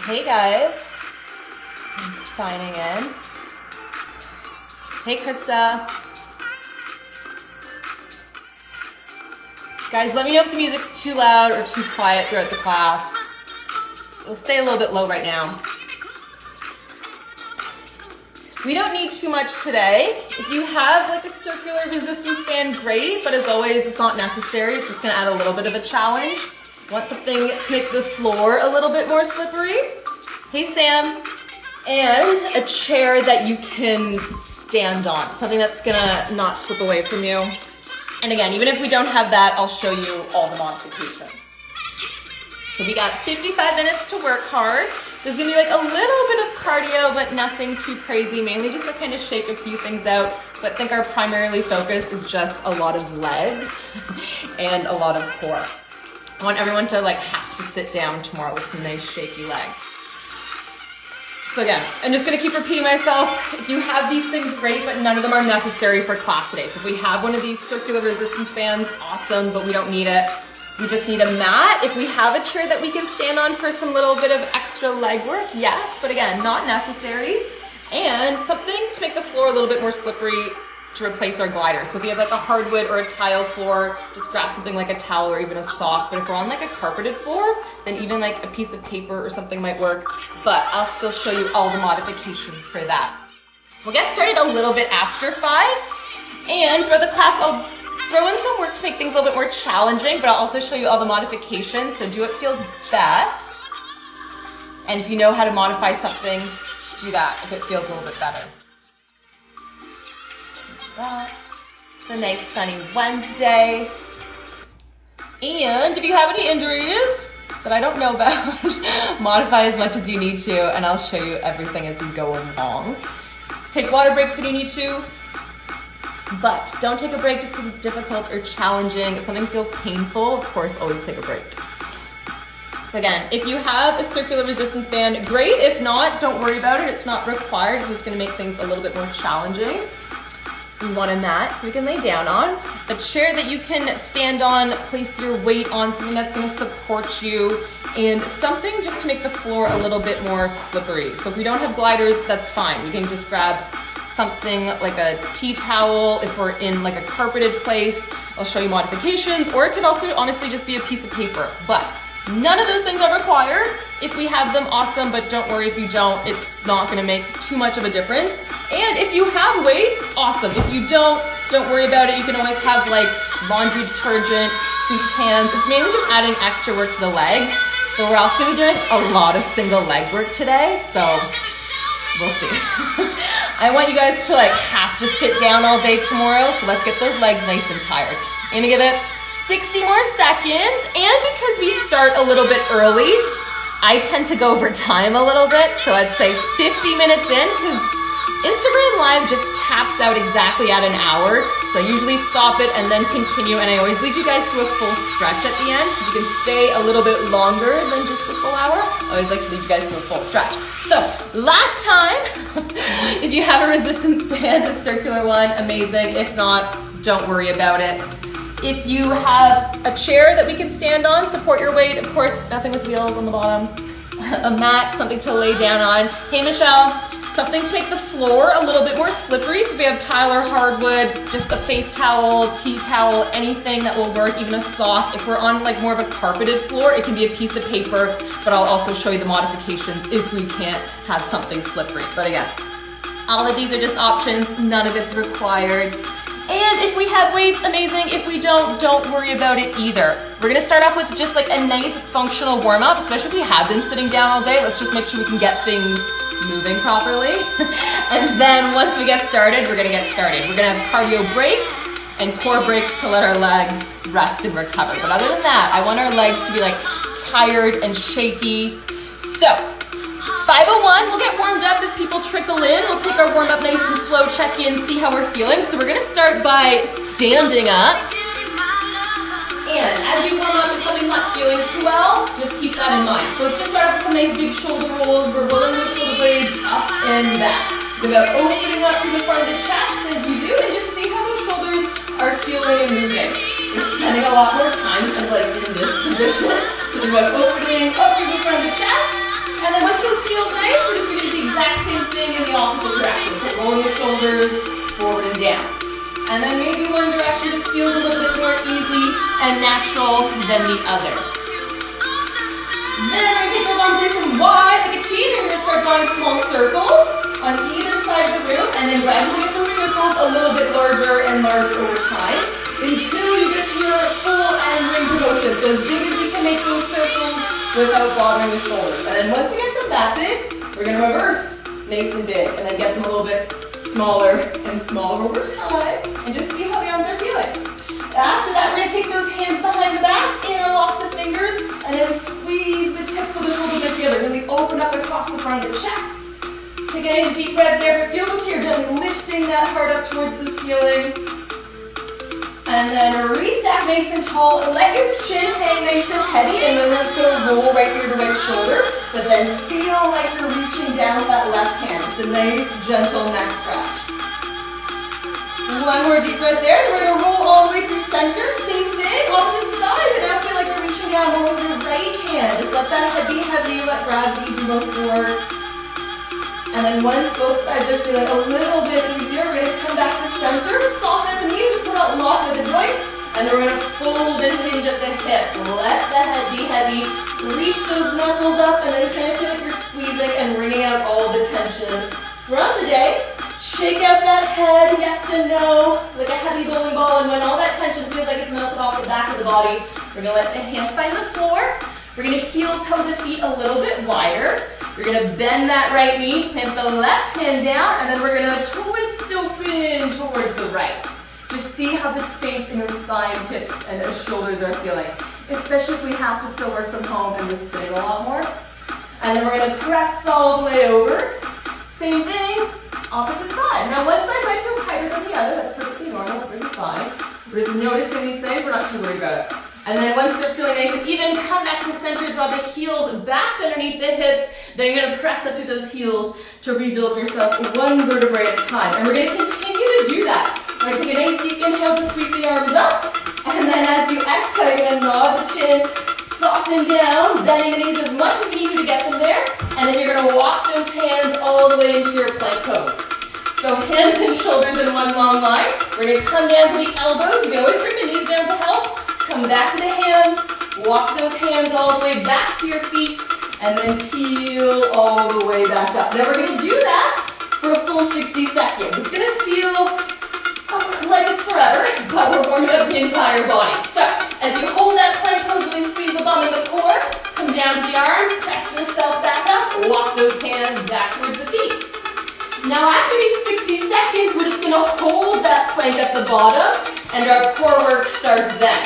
Hey guys, I'm signing in. Hey Krista. Guys, let me know if the music's too loud or too quiet throughout the class. We'll stay a little bit low right now. We don't need too much today. If you have like a circular resistance band, great, but as always, it's not necessary. It's just gonna add a little bit of a challenge. Want something to make the floor a little bit more slippery? Hey Sam. And a chair that you can stand on, something that's gonna not slip away from you. And again, even if we don't have that, I'll show you all the modifications. So we got 55 minutes to work hard. There's gonna be like a little bit of cardio, but nothing too crazy, mainly just to kind of shake a few things out. But I think our primarily focus is just a lot of legs and a lot of core. I want everyone to like have to sit down tomorrow with some nice shaky legs. So again, I'm just gonna keep repeating myself. If you have these things, great, but none of them are necessary for class today. So if we have one of these circular resistance bands, awesome, but we don't need it. We just need a mat. If we have a chair that we can stand on for some little bit of extra leg work, yes, but again, not necessary. And something to make the floor a little bit more slippery to replace our glider. So if you have like a hardwood or a tile floor, just grab something like a towel or even a sock. But if we're on like a carpeted floor, then even like a piece of paper or something might work. But I'll still show you all the modifications for that. We'll get started a little bit after 5. And for the class, I'll throw in some work to make things a little bit more challenging, but I'll also show you all the modifications. So do what feels best. And if you know how to modify something, do that if it feels a little bit better. It's a nice sunny Wednesday. And if you have any injuries that I don't know about, modify as much as you need to, and I'll show you everything as we go along. Take water breaks when you need to, but don't take a break just because it's difficult or challenging. If something feels painful, of course, always take a break. So again, if you have a circular resistance band, great. If not, don't worry about it. It's not required. It's just going to make things a little bit more challenging. You want a mat so we can lay down on. A chair that you can stand on, place your weight on, something that's going to support you, and something just to make the floor a little bit more slippery. So if we don't have gliders, that's fine. We can just grab something like a tea towel if we're in like a carpeted place. I'll show you modifications, or it could also honestly just be a piece of paper. But none of those things are required. If we have them, awesome, but don't worry if you don't. It's not going to make too much of a difference. And if you have weights, awesome. If you don't worry about it. You can always have like laundry detergent, soup cans. It's mainly just adding extra work to the legs. But we're also going to be doing a lot of single leg work today, so we'll see. I want you guys to like have to sit down all day tomorrow, so let's get those legs nice and tired. I'm going to give it 60 more seconds, and because we start a little bit early, I tend to go over time a little bit, so I'd say 50 minutes in, because Instagram Live just taps out exactly at an hour, so I usually stop it and then continue, and I always lead you guys through a full stretch at the end, so you can stay a little bit longer than just the full hour. I always like to lead you guys through a full stretch. So, last time, if you have a resistance band, a circular one, amazing. If not, don't worry about it. If you have a chair that we can stand on, support your weight, of course, nothing with wheels on the bottom. A mat, something to lay down on. Hey Michelle, something to make the floor a little bit more slippery. So if we have tile or hardwood, just a face towel, tea towel, anything that will work, even a sock. If we're on like more of a carpeted floor, it can be a piece of paper, but I'll also show you the modifications if we can't have something slippery. But again, all of these are just options, none of it's required. And if we have weights, amazing. If we don't worry about it either. We're gonna start off with just like a nice functional warm-up, especially if we have been sitting down all day. Let's just make sure we can get things moving properly. And then once we get started, we're gonna get started. We're gonna have cardio breaks and core breaks to let our legs rest and recover. But other than that, I want our legs to be like tired and shaky. So, it's 5:01, we'll get warmed up as people trickle in. We'll take our warm up nice and slow, check in, see how we're feeling. So we're gonna start by standing up. And as you warm up, if something's not feeling too well, just keep that in mind. So let's just start off with some nice big shoulder rolls. We're rolling those shoulder blades up and back. So we're opening up through the front of the chest as you do, and just see how those shoulders are feeling and moving. We're spending a lot more time in this position. So we're opening up through the front of the chest. And then once we feels nice, we're just going to do the exact same thing in the opposite direction. So rolling the shoulders forward and down. And then maybe one direction just feels a little bit more easy and natural than the other. Then we're going to take those arms nice and wide like a T, and we're going to start drawing small circles on either side of the room, and then gradually get those circles a little bit larger and larger over time until you get to your full end range of motion. So as big as we can make those circles without bothering the shoulders. And then once we get them that big, we're going to reverse nice and big, and then get them a little bit smaller and smaller over time, and just see how the arms are feeling. After that, we're going to take those hands behind the back, interlock the fingers, and then squeeze the tips of the shoulders get together. Really open up across the front of the chest. Take a nice deep breath there, but feel from here, gently lifting that heart up towards the ceiling. And then restack nice and tall. Let your chin hang nice and heavy, and then we're just going to roll right ear to right shoulder, but then feel like you're reaching down with that left hand. It's a nice, gentle neck stretch. One more deep breath there. We're going to roll all the way through center. Same thing, opposite side, but now feel like you're reaching down more with your right hand. Just let that head be heavy, let gravity do most of the work. And then once both sides are feeling a little bit easier, we're going to come back to center, soften at the knees, just so we're not locked at the joints, and then we're going to fold and hinge at the hips. Let the head be heavy, reach those knuckles up, and then kind of feel like you're squeezing and wringing out all the tension from the day. Shake out that head, yes and no, like a heavy bowling ball, and when all that tension feels like it's melted off the back of the body, we're going to let the hands find the floor. We're going to heel toe the feet a little bit wider. We're going to bend that right knee, plant the left hand down, and then we're going to twist open towards the right. Just see how the space in your spine, hips, and shoulders are feeling, especially if we have to still work from home and we're sitting a lot more. And then we're going to press all the way over. Same thing, opposite side. Now one side might feel tighter than the other. That's perfectly normal, perfectly fine. We're just noticing these things. We're not too worried about it. And then once they're feeling nice and even, come back to center, draw the heels back underneath the hips. Then you're going to press up through those heels to rebuild yourself one vertebrae at a time. And we're going to continue to do that. We're going to take a nice deep inhale to sweep the arms up. And then as you exhale, you're going to nod the chin, soften down, bending the knees as much as you need to get them there. And then you're going to walk those hands all the way into your plank pose. So hands and shoulders in one long line. We're going to come down to the elbows. You can always bring the knees down to help. Come back to the hands, walk those hands all the way back to your feet, and then peel all the way back up. Now we're going to do that for a full 60 seconds. It's going to feel like it's forever, but we're warming up the entire body. So as you hold that plank pose, really squeeze the bum and the core, come down to the arms, press yourself back up, walk those hands back towards the feet. Now after these 60 seconds, we're just going to hold that plank at the bottom, and our core work starts then.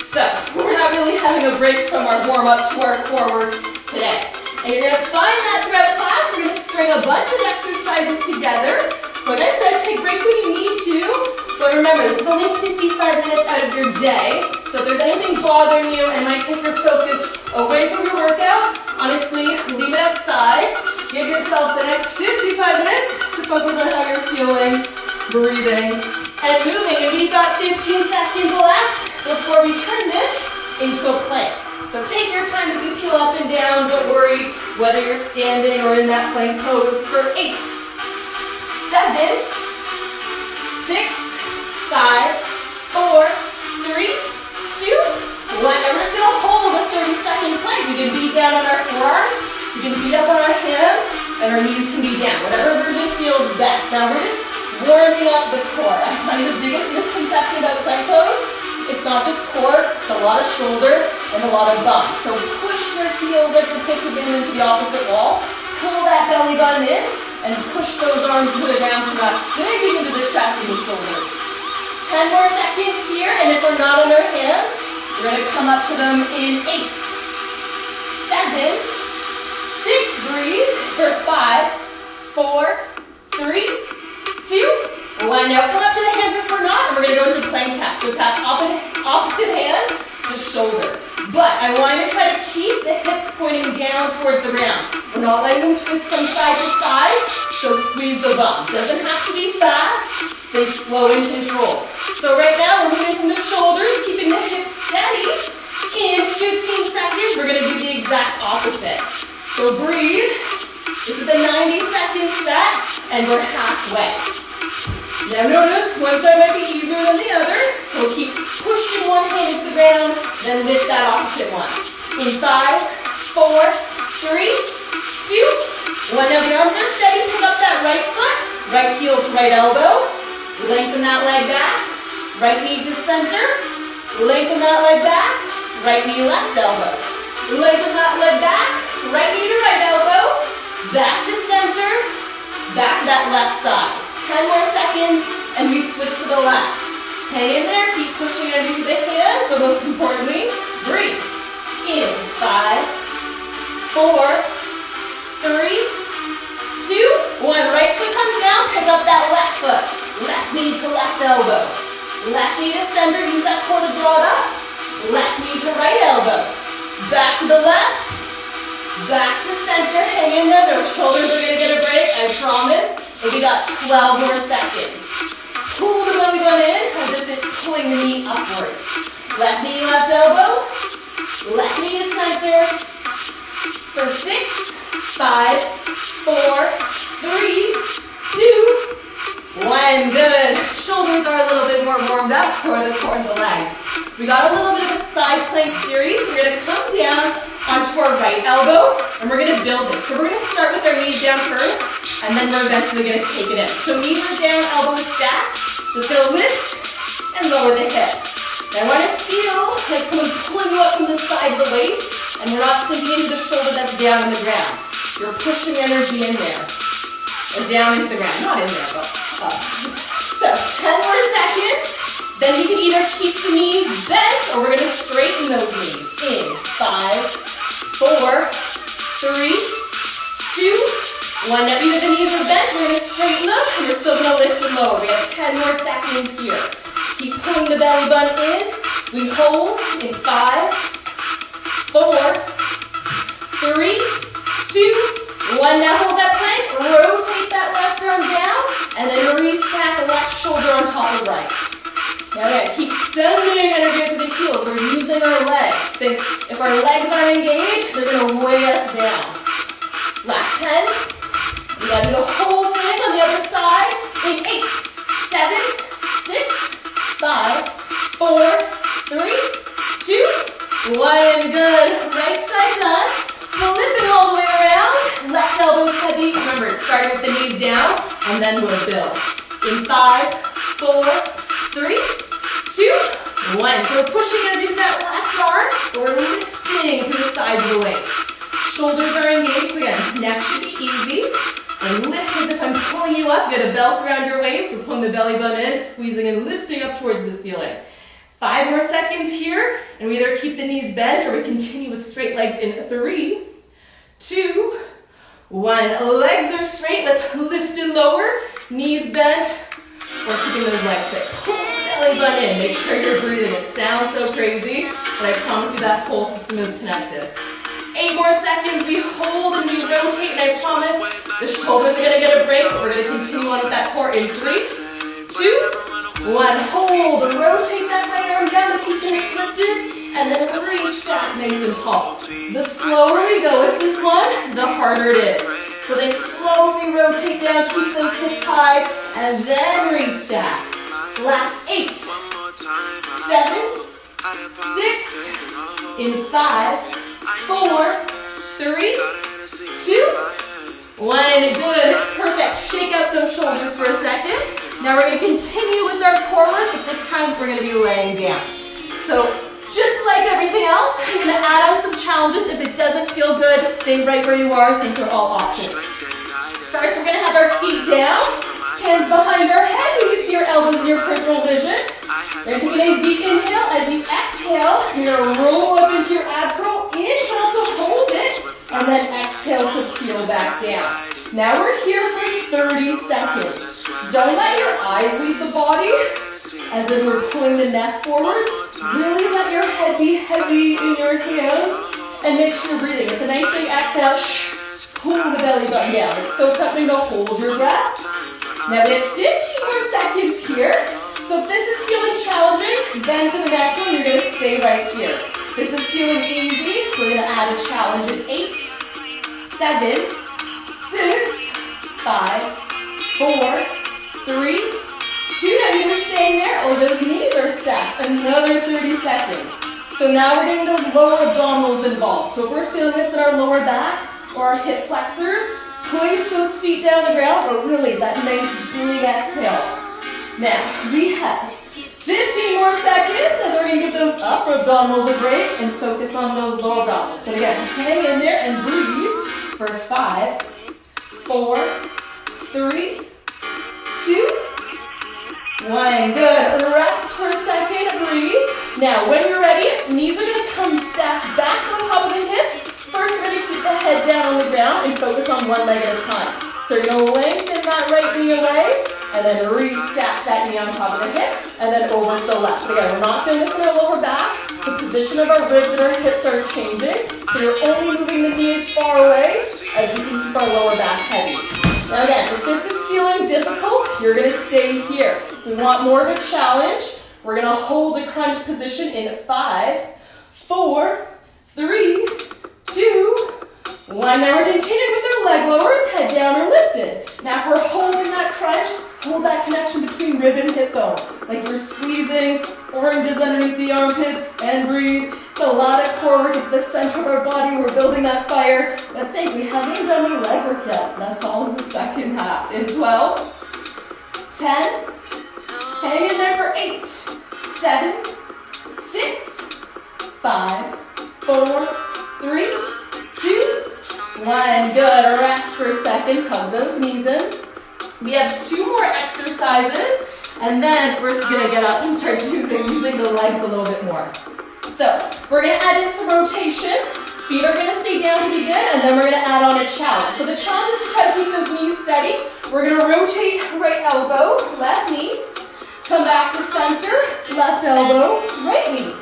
So we're not really having a break from our warm-up to our core work today. And you're going to find that throughout class. We're going to string a bunch of exercises together. So like I said, take breaks when you need to. But remember, this is only 55 minutes out of your day. So if there's anything bothering you and might take your focus away from your workout, honestly, leave it outside. Give yourself the next 55 minutes to focus on how you're feeling, breathing, and moving. And we've got 15 seconds left before we turn this into a plank. So take your time as you peel up and down. Don't worry whether you're standing or in that plank pose for 8, 7, 6, 5, 4, 3, 2, 1. And we're just going to hold a 30-second plank. We can beat down on our forearms. We can beat up on our hands. And our knees can be down. Whatever version feels best. Now we're just warming up the core. I find the biggest misconception about plank pose, it's not just core, it's a lot of shoulder and a lot of bum. So push your heels like you're pushing them into the opposite wall. Pull that belly button in and push those arms to the ground so not sinking into the chest and the shoulders. 10 more seconds here, and if we're not on our hands, we're going to come up to them in 8, 7, 6, breathe, for 5, 4, 3, 2, 1. Now come up to the hands if we're not, and we're going to go into plank tap. So tap opposite hand to shoulder. But I want you to try to keep the hips pointing down towards the ground. We're not letting them twist from side to side, so squeeze the bum. Doesn't have to be fast, stay slow and controlled. So right now we're moving from the shoulders, keeping the hips steady. In 15 seconds, we're going to do the exact opposite. So breathe, and we're halfway. Now notice one side might be easier than the other, so keep pushing one hand into the ground, then lift that opposite one. In 5, 4, 3, 2, 1. Now the arms are steady, pick up that right foot, right heel to right elbow, lengthen that leg back, right knee to center, lengthen that leg back, right knee left elbow, lengthen that leg back, right knee to right elbow, back to center, back to that left side. 10 more seconds, and we switch to the left. Hang in there, keep pushing underneath the hands, but most importantly, breathe. In 5, 4, 3, 2, 1. Right foot comes down, pick up that left foot. Left knee to left elbow. Left knee to center, use that core to draw it up. Left knee to right elbow. Back to the left. Back to center, hang in there. Those shoulders are gonna get a break, I promise. And we got 12 more seconds. Pull the belly button in as if it's pulling the knee upwards. Left knee, left elbow. Left knee to center. For 6, 5, 4, 3, 2, 1. Good. Shoulders are a little bit more warmed up, so are the core and the legs. We got a little bit of a side plank series. We're going to come down onto our right elbow, and we're going to build this. So we're going to start with our knees down first, and then we're eventually going to take it in. So knees are down, elbows stacked. Just going to lift and lower the hips. Now I want to feel like someone's pulling you up from the side of the waist, and we're not sinking into the shoulder that's down in the ground. You're pushing energy in there, or down into the ground. Not in there, but up. So 10 more seconds. Then you can either keep the knees bent, or we're going to straighten those knees. In 5, 4, 3, 2, 1. Now either the knees are bent, we're going to straighten them, and we're still going to lift and lower. We have 10 more seconds here. Keep pulling the belly button in. We hold in 5, 4, 3, 2, 1. Now hold that plank. Rotate that left arm down, and then restack left shoulder on top of right. Now again, keep sending energy up to the heels. We're using our legs. Think if our legs aren't engaged, they're going to weigh us down. Last 10. We got to do the whole thing on the other side. In 8, 7, 6, 5, 4, 3, 2, 1. Good. Right side done. Flipping all the way around. Left elbow's heavy. Remember, starting with the knees down, and then we'll build. In 5, 4, 3, 2, 1. So we're pushing into that left arm, but we're lifting through the sides of the waist. Shoulders are engaged. So again, neck should be easy. And lift as if I'm pulling you up. You got a belt around your waist. We're pulling the belly button in, squeezing and lifting up towards the ceiling. 5 more seconds here, and we either keep the knees bent or we continue with straight legs in 3, 2, 1. Legs are straight. Let's lift and lower. Knees bent. We're keeping those legs straight. Pull the belly button in. Make sure you're breathing. It sounds so crazy, but I promise you that whole system is connected. 8 more seconds. We hold and we rotate, and I promise the shoulders are going to get a break, but we're going to continue on with that core in 3, 2, 1. Hold. Rotate that right arm down to keep things lifted, and then restack nice and tall. The slower we go with this one, the harder it is. So then slowly rotate down, keep those hips high, and then restack. Last 8, 7, 6, in 5, 4, 3, 2, 1. Good. Perfect. Shake out those shoulders for a second. Now we're going to continue with our core work, but this time we're going to be laying down. So just like everything else, I'm going to add on some challenges. If it doesn't feel good, stay right where you are. I think they're all options. First, we're going to have our feet down, hands behind our head. You can see your elbows in your peripheral vision. We're going to take a deep inhale. As you exhale, you're going to roll up into your ab curl. Inhale to hold it, and then exhale to peel back down. Now we're here for 30 seconds. Don't let your eyes leave the body, as if we're pulling the neck forward. Really let your head be heavy in your hands, and make sure you're breathing. It's a nice big exhale. Pull the belly button down. It's so tempting to hold your breath. Now we have 15 more seconds here. So if this is feeling challenging, then for the next one, you're going to stay right here. This is feeling easy. We're going to add a challenge in 8, 7, 6, 5, 4, 3, 2. Now you're staying there, or those knees are stacked. Another 30 seconds. So now we're getting those lower abdominals involved. So if we're feeling this in our lower back or our hip flexors, place those feet down the ground, or really that nice big exhale. Now, we have 15 more seconds, and we're going to give those upper abdominals a break and focus on those lower abdominals. So again, hang in there and breathe for 5, 4, 3, 2, 1. Good. Rest for a second. Breathe. Now, when you're ready, knees are going to come stacked back on top of the hips. First, we're going to keep the head down on the ground and focus on one leg at a time. So you're going to lengthen that right knee away, and then re-stack that knee on top of the hip, and then over to the left. Again, we're not doing this in our lower back. The position of our ribs and our hips are changing, so you're only moving the knees far away as we can keep our lower back heavy. Now again, if this is feeling difficult, you're going to stay here. If we want more of a challenge, we're going to hold the crunch position in 5, 4, 3, 2, 1. Now we're continuing with our leg lowers, head down or lifted. Now if we're holding that crunch, hold that connection between rib and hip bone. Like you're squeezing oranges underneath the armpits, and breathe. It's a lot of core work. It's the center of our body. We're building that fire. But think, we haven't done any leg work yet. That's all in the second half. In 12, 10, hang in there for 8, 7, 6, 5, 4, 3, 2, 1. Good. Rest for a second. Hug those knees in. We have 2 more exercises, and then we're just going to get up and start using the legs a little bit more. So we're going to add in some rotation. Feet are going to stay down to begin, and then we're going to add on a challenge. So the challenge is to try to keep those knees steady. We're going to rotate right elbow, left knee. Come back to center, left elbow, right knee.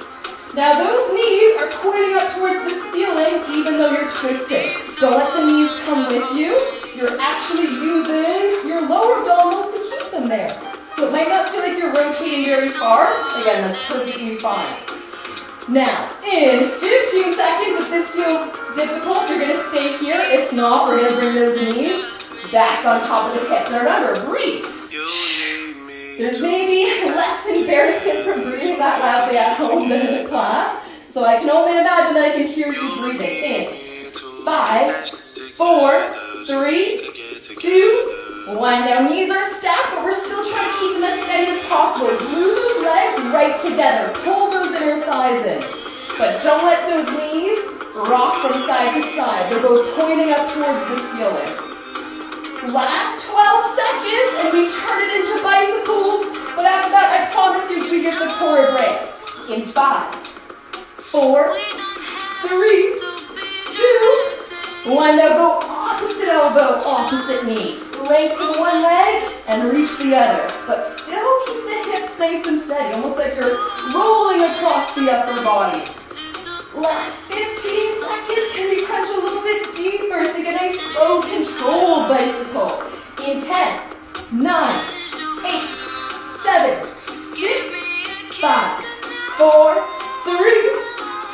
Now those knees are pointing up towards the ceiling even though you're twisted. Don't let the knees come with you. You're actually using your lower abdominals to keep them there. So it might not feel like you're rotating very far. Again, that's perfectly fine. Now, in 15 seconds, if this feels difficult, you're going to stay here. If not, we're going to bring those knees back on top of the hips. Now remember, breathe. There's maybe less embarrassment from breathing that loudly at home than in the class. So I can only imagine that I can hear you breathing. In 5, 4, 3, 2, 1. Now knees are stacked, but we're still trying to keep them as steady as possible. Glue those legs right together. Pull those inner thighs in. But don't let those knees rock from side to side. They're both pointing up towards the ceiling. Last 12 seconds, and we turn it into bicycles. But after that, I promise you, we give the core a break. In 5, 4, 3, 2, 1. Now go opposite elbow, opposite knee. Lengthen one leg and reach the other. But still keep the hips nice and steady, almost like you're rolling across the upper body. Last 15 seconds. Can we crunch a little bit deeper to get a nice slow controlled bicycle? In 10, 9, 8, 7, 6, 5, 4, 3,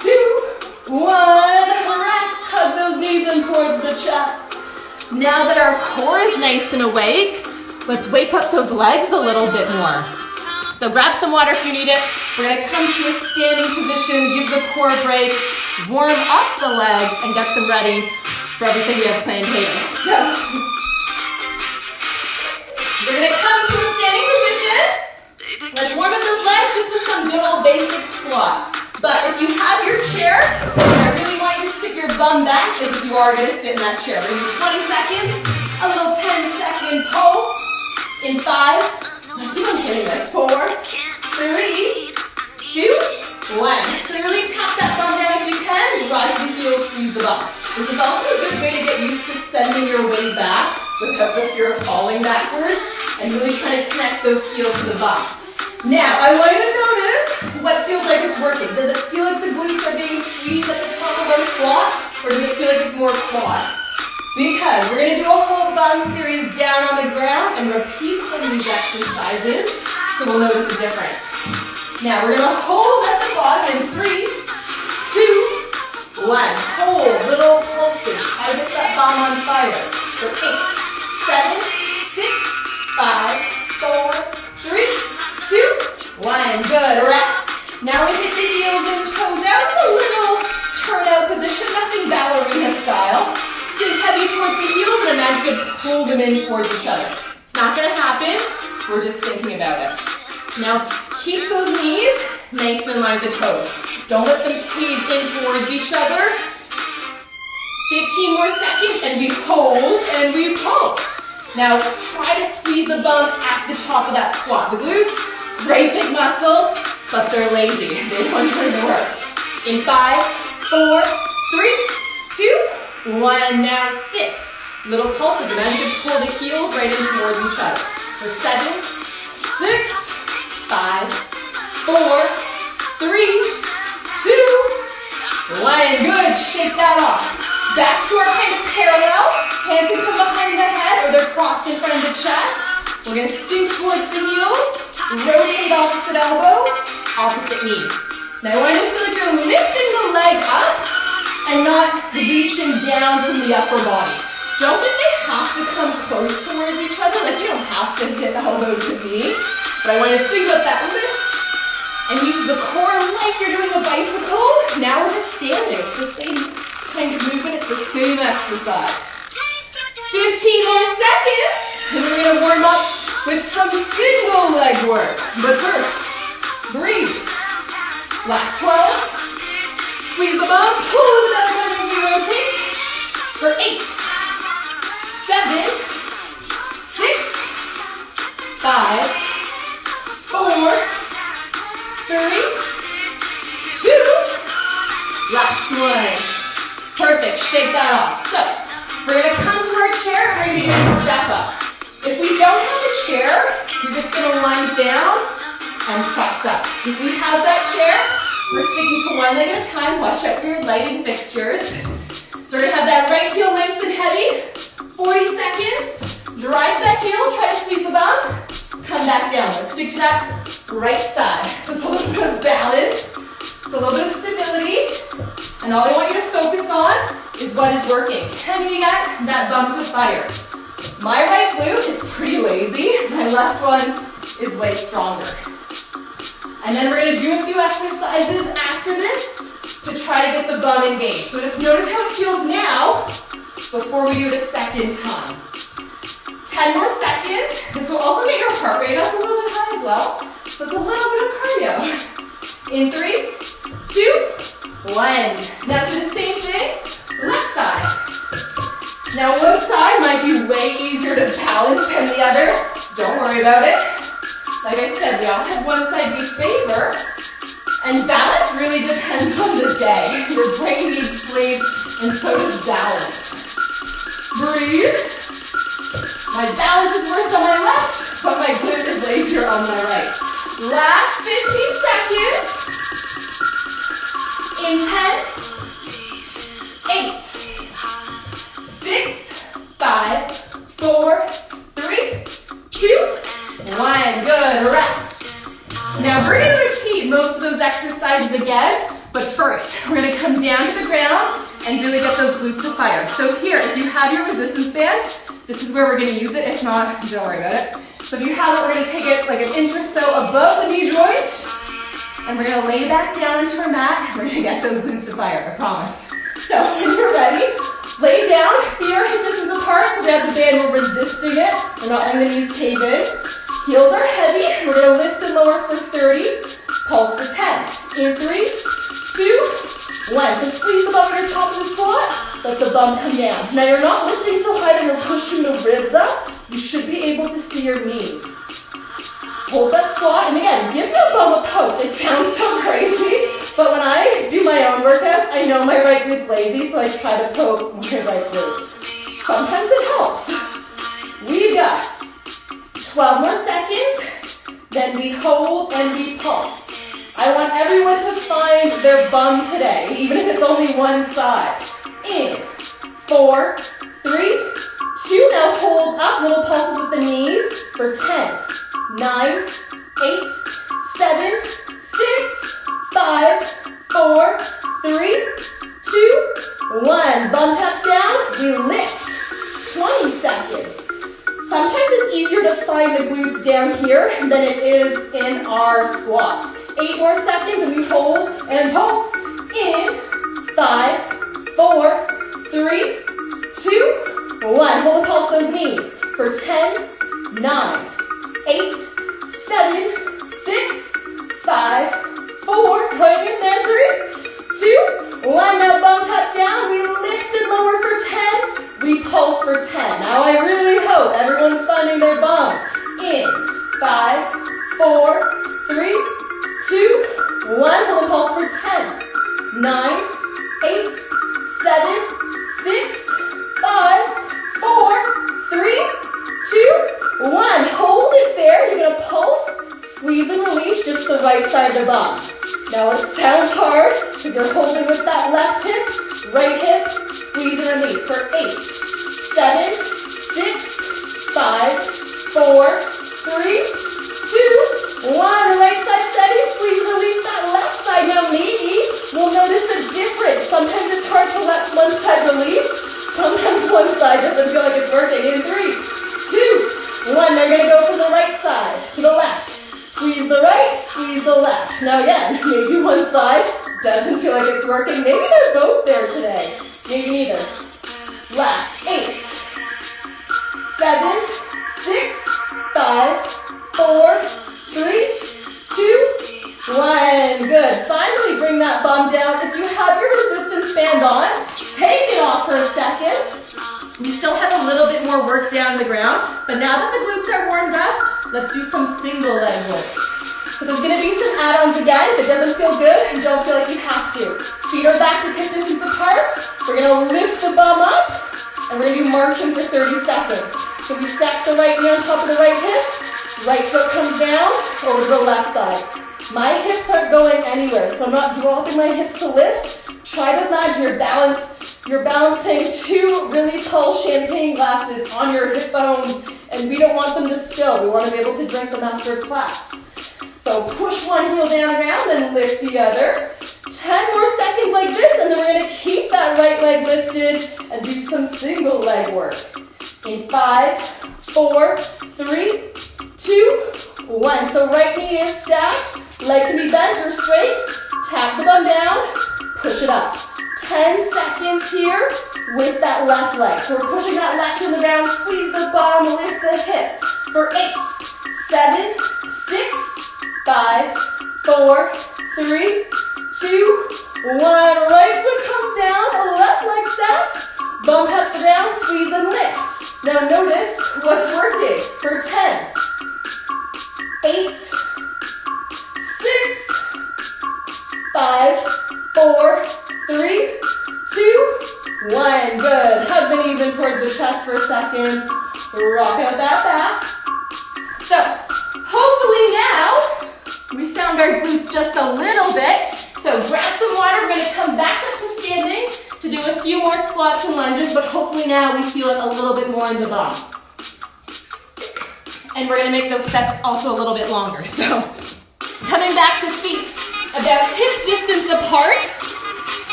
2, 1. Rest. Hug those knees in towards the chest. Now that our core is nice and awake, let's wake up those legs a little bit more. So grab some water if you need it. We're going to come to a standing position, give the core a break, warm up the legs, and get them ready for everything we have planned later. So we're going to come to a standing position. Let's warm up those legs just with some good old basic squats. But if you have your chair, I really want you to sit your bum back as if you are going to sit in that chair. We're going to do 20 seconds, a little 10-second pulse. In 5, I'm hitting this, 4, 3, 2, 1. So really tap that bum down if you can. Rise the heels, squeeze the bum. This is also a good way to get used to sending your weight back without the fear of falling backwards and really trying to connect those heels to the bum. Now, I want you to notice what feels like it's working. Does it feel like the glutes are being squeezed at the top of our squat, or does it feel like it's more quad? Because we're going to do a whole bum series down on the ground and repeat some of these exercises so we'll notice the difference. Now we're going to hold at the bottom in 3, 2, 1. Hold, little pulses. Try to get that bum on fire. For 8, 7, 6, 5, 4, 3, 2, 1. Good, rest. Now we take the heels and toes out. It's a little turnout position, nothing ballerina style. Sink heavy towards the heels and imagine you could pull them in towards each other. It's not gonna happen, we're just thinking about it. Now, keep those knees nice and in line with the toes. Don't let them cave in towards each other. 15 more seconds and we hold and we pulse. Now, try to squeeze the bum at the top of that squat. The glutes, great big muscles, but they're lazy. They don't want to work. In 5, 4, 3, 2, 1. Now sit. Little pulses. Imagine you pull the heels right in towards each other. For 7, 6, 5, 4, 3, 2, 1. Good. Shake that off. Back to our hands parallel. Hands can come behind the head or they're crossed in front of the chest. We're going to sink towards the heels. Rotate opposite elbow, opposite knee. Now I want you to feel like you're lifting the leg up and not reaching down from the upper body. Don't think they have to come close towards each other. Like you don't have to hit elbow to knee. But I want you to think about that lift and use the core like you're doing a bicycle. Now we're just standing. It's the same kind of movement. It's the same exercise. 15 more seconds. And we're going to warm up with some single leg work. But first, breathe. Last 12. Squeeze the bum. Pull the elbow as you rotate. For 8, 7, 6, 5, 4, 3, 2. Last one. Perfect. Shake that off. So, we're going to come to our chair and we're going to be doing step-ups. If we don't have a chair, you're just going to lie down and press up. If we have that chair, we're sticking to one leg at a time. Watch out for your lighting fixtures. So we're going to have that right heel nice and heavy. 40 seconds. Drive that heel. Try to squeeze the bum. Come back down. Let's stick to that right side. So it's a little bit of balance. It's a little bit of stability. And all I want you to focus on is what is working. Can we get that bum to fire? My right glute is pretty lazy. My left one is way stronger. And then we're going to do a few exercises after this to try to get the bum engaged. So just notice how it feels now before we do it a second time. 10 more seconds. This will also get your heart rate up a little bit high as well. So it's a little bit of cardio. In 3, 2, 1. Now do the same thing, left side. Now one side might be way easier to balance than the other. Don't worry about it. Like I said, we all have one side we favor. And balance really depends on the day. Your brain needs sleep, and so does balance. Breathe. My balance is worse on my left, but my glute is lazier on my right. Last 15 seconds. In 10, 8, 6, 5, 4, 3, 2, 1. Good, rest. Now we're going to repeat most of those exercises again, but first we're going to come down to the ground and really get those glutes to fire. So here, if you have your resistance band, this is where we're going to use it. If not, don't worry about it. So if you have it, we're going to take it like an inch or so above the knee joint, and we're going to lay back down into our mat, and we're going to get those glutes to fire, I promise. So when you're ready, lay down, feet are hip distance apart, so we have the band, we're resisting it. We're not letting the knees cave in. Heels are heavy, we're going to lift and lower for 30, pulse for 10. In 3, 2, 1. So squeeze the bum at the top of the squat, let the bum come down. Now you're not lifting so high that you're pushing the ribs up. You should be able to see your knees. Hold that squat, and again, give your bum a poke. It sounds so crazy, but when I do my own workouts, I know my right glute's lazy, so I try to poke my right glute. Sometimes it helps. We've got 12 more seconds, then we hold and we pulse. I want everyone to find their bum today, even if it's only one side. In 4, 3, 2, now hold up, little pulses with the knees for 10, 9, 8, 7, 6, 5, 4, 3, 2, 1. Bum taps down, we lift. 20 seconds. Sometimes it's easier to find glutes down here than it is in our squats. 8 more seconds and we hold and pulse. In 5, 4, 3, 2, 1. Hold and pulse those knees for 10, 9, 8, 7, 6, 5, 4, hang in there, 3, 2, 1. Now bum cuts down. We lift and lower for 10. We pulse for 10. Now I really hope everyone's finding their bum. In 5, 4, 3, 2, 1. Hold and pulse for 10. 9, 8, 7, 6, 5, 4, 3, 2, 1. Hold it there. You're gonna pulse, squeeze and release just the right side of the bum. Now it sounds hard because you're holding with that left hip, right hip, squeeze and release for 8, 7, 6, 5, 4, 3, 2, 1. Right side steady, squeeze and release that left side. Now maybe we'll notice a difference. Sometimes it's hard to let one side release. Sometimes one side doesn't feel like it's working. In 3, 2, 1. Now you're gonna go from the right side to the left. Squeeze the right, squeeze the left. Now again, maybe one side doesn't feel like it's working. Maybe they're both there today. Maybe neither. Last. 8, 7, 6, 5, 4, 3, 2, 1. Good. Finally, bring that bum down. If you have your resistance band on, take it off for a second. We still have a little bit more work down the ground, but now that the glutes are warmed up, let's do some single leg work. So there's going to be some add-ons again. If it doesn't feel good, you don't feel like you have to. Feet are back to hip distance apart. We're going to lift the bum up, and we're going to be marching for 30 seconds. So we stack the right knee on top of the right hip. Right foot comes down over to the left side. My hips aren't going anywhere, so I'm not dropping my hips to lift. Try to imagine you're balancing 2 really tall champagne glasses on your hip bones, and we don't want them to spill. We want to be able to drink them after class. So push one heel down around and lift the other. 10 more seconds like this, and then we're going to keep that right leg lifted and do some single leg work. In 5, 4, 3, 2, 1. So right knee is stacked. Leg can be bent or straight. Tap the bum down. Push it up. 10 seconds here with that left leg. So we're pushing that left in the ground. Squeeze the bum. Lift the hip. For 8, 7, 6, 5, 4, 3, 2, 1. Right foot comes down. Left leg stacks. Bum cuts down. Squeeze and lift. Now notice what's working. For 10, 8, 6, 5, 4, 3, 2, 1. Good. Hug the knees in towards the chest for a second. Rock out that back. So, hopefully now we found our glutes just a little bit. So grab some water. We're going to come back up to standing to do a few more squats and lunges, but hopefully now we feel it a little bit more in the bum. And we're going to make those sets also a little bit longer. So coming back to feet about hip distance apart.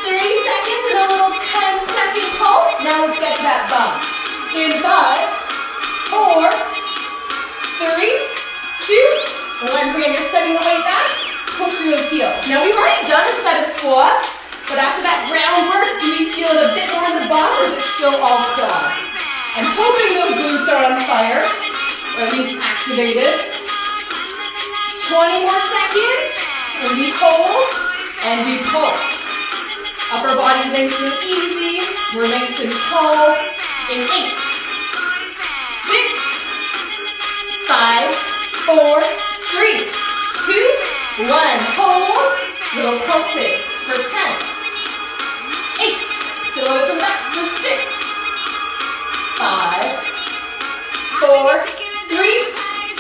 30 seconds and a little 10-second pulse. Now let's get to that bum. In 5, 4, 3, 2, 1. So again, you're setting the weight back. Push through those heels. Now we've already done a set of squats, but after that groundwork, do you feel it a bit more in the bum, or is it still all quad? I'm hoping those glutes are on fire, or at least activated. 20 more seconds, and we hold, and we pulse. Upper body's nice and easy. We're nice and tall. In 8, 6, 5, 4, 3, 2, 1. Hold. Little pulses for 10, 8. Still at the left for 6, 5, 4, 3,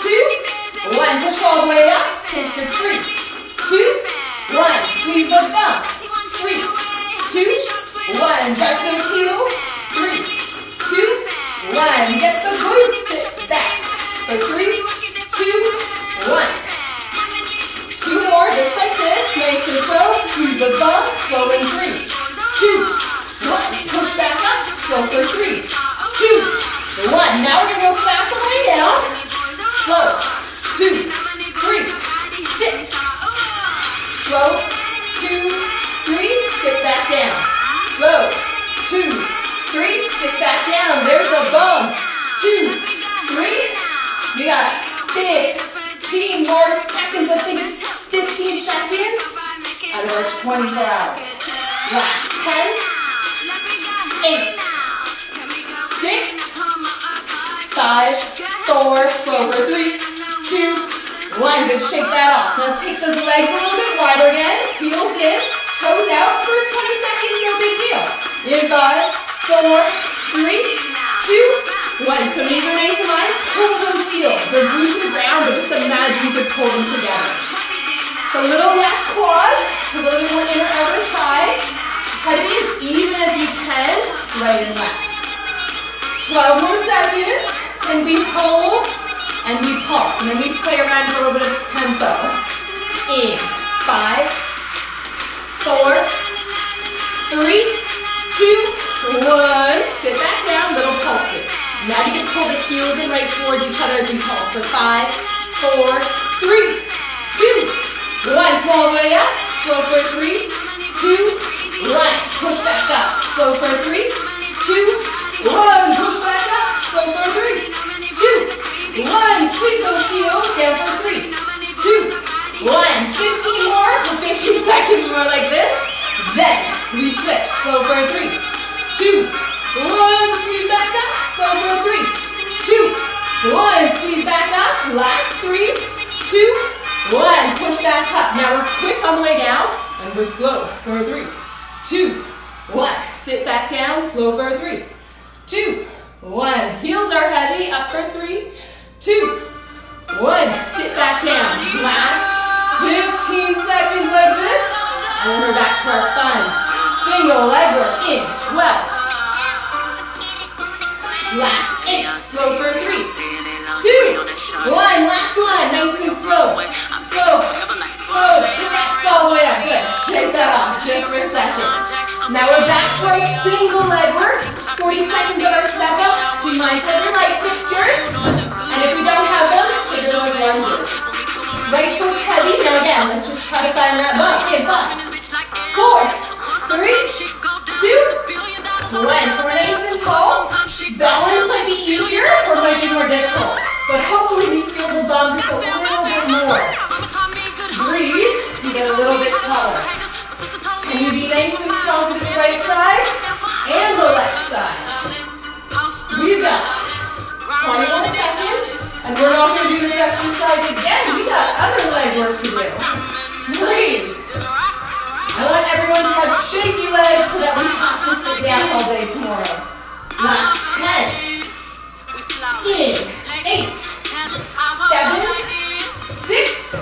2, 1. Push all the way up. Sit for 3, 2, 1. Squeeze those thumbs. 3, 2, 1. Drop those heels. 3, 2, 1. Get the glutes. Sit back. For 3, 2, 1. 2 more, just like this. Nice and slow. Squeeze the thumb. Slow in 3, 2, 1. Push back up. Slow for 3, 2, 1. Now we're going to go fast. more seconds. I think it's 15 seconds out of our 24 hours. Last 10, 8, 6, 5, 4, slow for 3, 2, 1. Good, shake that off. Now take those legs a little bit wider again. Heels in, toes out. First 20 seconds, no big deal. In 5, 4, 3, 2, 1. So knees are nice and wide. Pull those heels. They're glued to the ground, but just imagine you could pull them together. So a little less quad, a little bit more inner outer side. Try to be as even as you can, right and left. 12 more seconds, and we hold, and we pulse. And then we play around for a little bit of tempo. In 5, 4, 3, 2, 1. Sit back down, little pulses. Now you can pull the heels in right towards each other as we pulse. For 5, 4, 3, 2, 1. Come all the way up. Slow for 3, 2, 1. Push back up. Slow for 3, 2, 1. Push back up. Slow for 3, 2, 1. Squeeze those heels down for 3, 2, 1. 15 more. For 15 seconds more like this. Then we switch. Slow for 3, 2, 1. Squeeze back up. Slow for 3, 2, 1. Squeeze back up. Last 3, 2, 1. Push back up. Now we're quick on the way down, and we're slow for 3, 2, 1. Sit back down. Slow for 3, 2, 1. Heels are heavy. Up for 3, 2, 1. Sit back down. Last 15 seconds like this, and then we're back to our fun single leg work in 12. Last 8. Slow for 3, 2, 1. Last one. Nice and slow. Slow. Slow. Press all the way up. Good. Shake that off just for a second. Now we're back to our single leg work. 40 seconds of our step up. Be mindful of your light fixtures. And if we don't have them, think of those lunges. Right foot's heavy. Now again, let's just try to find that bump. In 5, 4, 3, 2, 1. So we're nice and tall. Balance might be easier or might be more difficult. But hopefully we feel the bump just a little bit more. Breathe and get a little bit taller. Can you be nice and strong to the right side and the left side? We've got 20 more seconds, and we're not going to do this exercise again. We got other leg work to do. Breathe. I want everyone to have shaky legs so that we have to sit down all day tomorrow. Last 10. In 8, 7, 6, 5,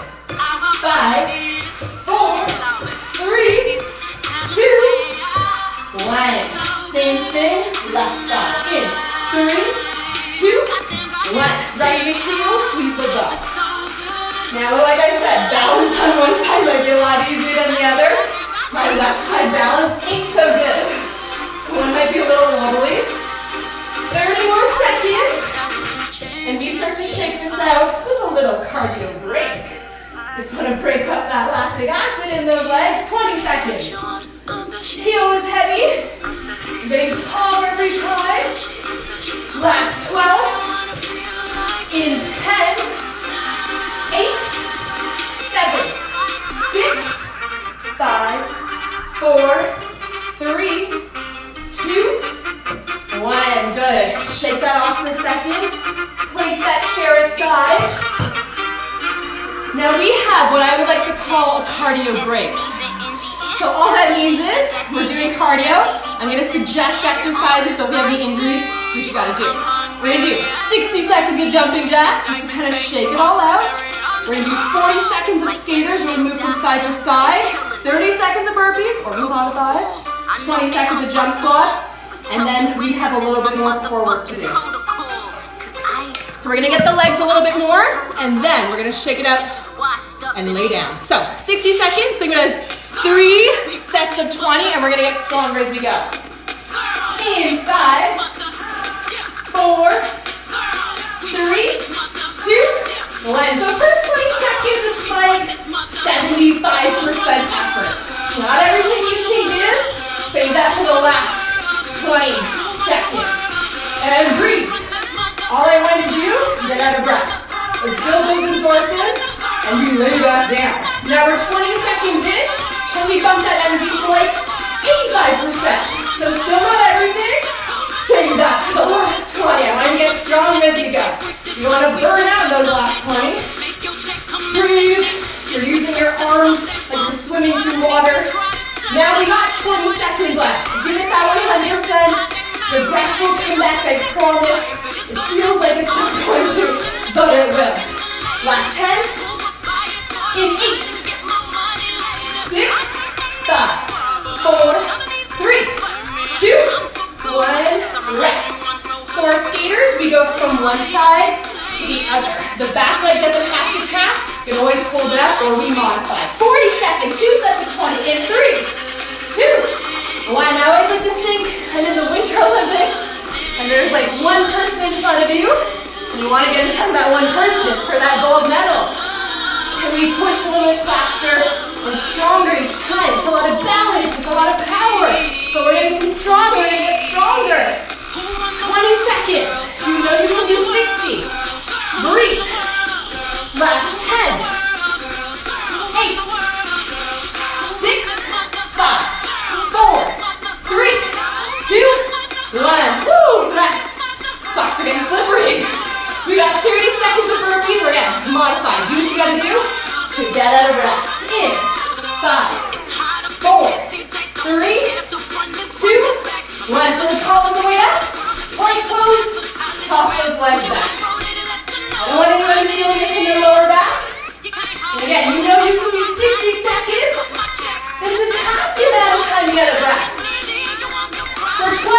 4, 3, 2, 1. Same thing, left side. In 3, 2, 1. Right knee heel, squeeze the butt. Now, like I said, balance on one side might be a lot easier than the other. My left side balance ain't so good. So one might be a little wobbly. 30 more seconds. And we start to shake this out with a little cardio break. Just want to break up that lactic acid in those legs. 20 seconds. Heel is heavy. You're getting taller every time. Last 12. In 10, 8, 7, 6, 5, 4, 3, 2, 1. Good. Shake that off for a second. Place that chair aside. Now we have what I would like to call a cardio break. So all that means is we're doing cardio. I'm going to suggest exercises, so if you have any injuries, what you got to do. We're going to do 60 seconds of jumping jacks, just to kind of shake it all out. We're going to do 40 seconds of skaters, we're going to move from side to side. 30 seconds of burpees, or we modify. 20 seconds of jump squats. And then we have a little bit more core work to do. So we're going to get the legs a little bit more, and then we're going to shake it out and lay down. So 60 seconds, think of it as 3 sets of 20, and we're going to get stronger as we go. In 5, 4, 3, 2, 1. So first 20 seconds, it's like 75% effort. Not everything you can do. Save that for the last 20 seconds. And breathe. All I want to do is get out of breath. Let's build those endorphins. and we lay back down. Now we're 20 seconds in. Can we bump that energy to like 85%? So still not everything. Save that for the last 20. I want to get strong as you go. You want to burn out those last 20. Breathe. You're using your arms like you're swimming through water. Now we got 20 seconds left. Give it that 100%. The breath will come back, I promise. It feels like it's not going to, but it will. Last 10. In 8, 6, 5, 4, 3, 2, 1, rest. So our skaters, we go from one side to the other. The back leg doesn't have to tap. You can always hold it up or we modify. 40 seconds, 2 sets of 20 in 3, 2, 1. I always like to think I'm in the Winter Olympics and there's like one person in front of you and you want to get in front of that one person. It's for that gold medal. Can we push a little bit faster and stronger each time? It's a lot of balance, it's a lot of power. But we're getting some stronger, we're going to get stronger. 20 seconds. You know you can do 60. Breathe. Last 10. 8. 6. 5. 4. 3. 2. 1. Woo! Rest. Socks are getting slippery. We got 30 seconds of burpees. We're gonna modify. Do what you gotta do to get out of breath. In 5, 4, 3, 2, 1. So we're calling the way up. Plank pose. Pop those legs back. I don't want anyone feeling this in their lower back. And again, you know you can do 60 seconds. This is half the amount of time you get a breath. For 12,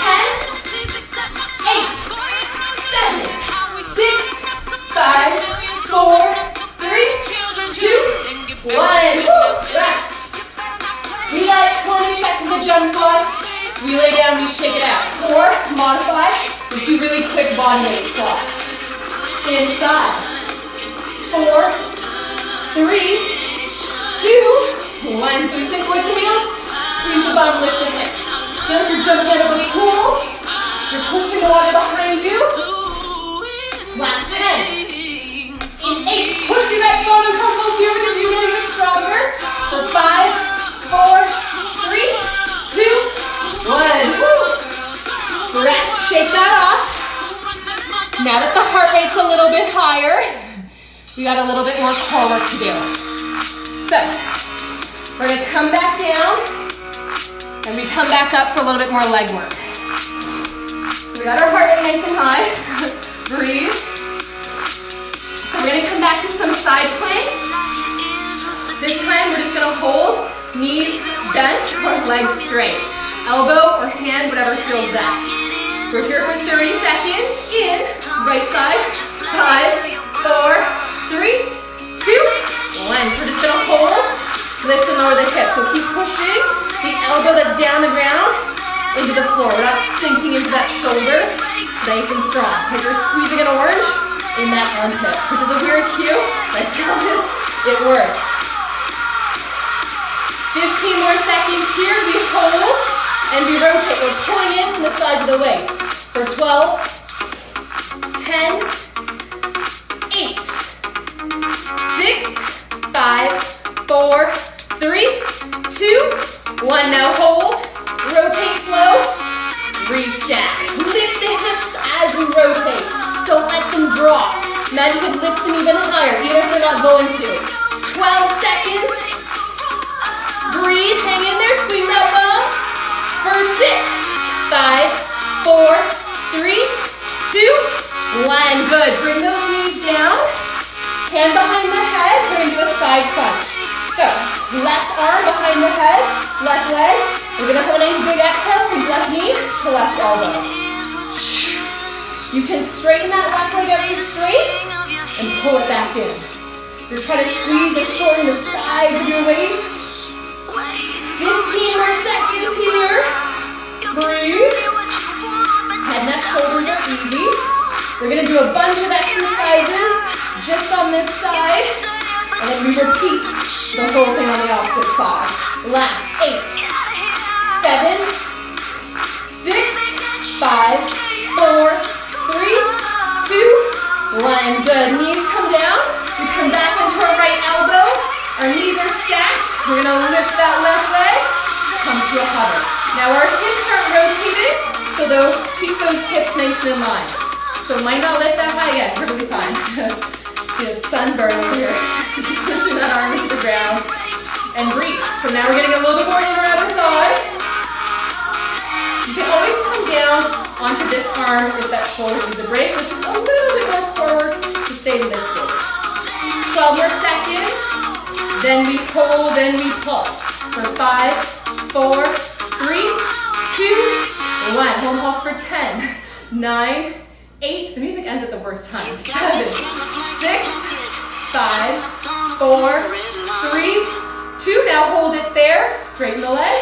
10, 8, 7, 6, 5, 4, 3, 2, 1. Rest. We got 20 seconds of jump squats. We lay down, we shake it out. Or modify, we do really quick body weight squats. In 5, 4, 3, 2, 1. So we sink with the heels, squeeze the bum, lift the hips. Feel like you're jumping out of a pool. You're pushing the water behind you. Last 10. In 8, push through that phone and come over here because you know you're stronger. For 5, 4, 3, 2, 1. Woo! Rest. Shake that off. Now that the heart rate's a little bit higher, we got a little bit more core work to do. So, we're going to come back down, and we come back up for a little bit more leg work. So we got our heart rate nice and high. Breathe. So we're going to come back to some side planks. This time we're just going to hold knees bent or legs straight. Elbow or hand, whatever feels best. We're here for 30 seconds. In, right side, 5, 4, 3, 2, 1. So we're just going to hold, lift and lower the hips. So keep pushing the elbow that's down the ground into the floor. We're not sinking into that shoulder. Nice and strong. Like you're squeezing an orange in that armpit, which is a weird cue. I promise it works. 15 more seconds here. We hold and we rotate. We're pulling in from the sides of the legs. For 12, 10, 8, 6, 5, 4, 3, 2, 1. Now hold. Rotate slow. Restack. Lift the hips as you rotate. Don't let them drop. Imagine you could lift them even higher, even if they're not going to. 12 seconds. Breathe. Hang in there. Squeeze that bum. For 6, 5, 4, 3, 2, 1. Good. Bring those knees down. Hand behind the head. We're going to do a side crunch. So, left arm behind the head, left leg. We're going to have a nice big exhale from left knee to left elbow. You can straighten that left leg up to straight and pull it back in. You're trying to squeeze and shorten the sides of your waist. 15 more seconds here. Breathe. Head, neck, shoulders are easy. We're going to do a bunch of exercises just on this side. And then we repeat the whole thing on the opposite side. Last 8, 7, 6, 5, 4, 3, 2, 1. Good. Knees come down. We're gonna lift that left leg, come to a hover. Now our hips aren't rotated, so keep those hips nice and in line. So might not lift that high yet, perfectly fine. Get a sunburn over here. Pushing that arm into the ground. And breathe. So now we're getting a little bit more in our outer thigh. You can always come down onto this arm if that shoulder needs a break, which is a little bit more forward to stay lifted. 12 more seconds. Then we hold, then we pulse. For 5, 4, 3, 2, 1. Home pulse for 10, 9, 8. The music ends at the worst time. 7, 6, 5, 4, 3, 2. Now hold it there. Straighten the leg.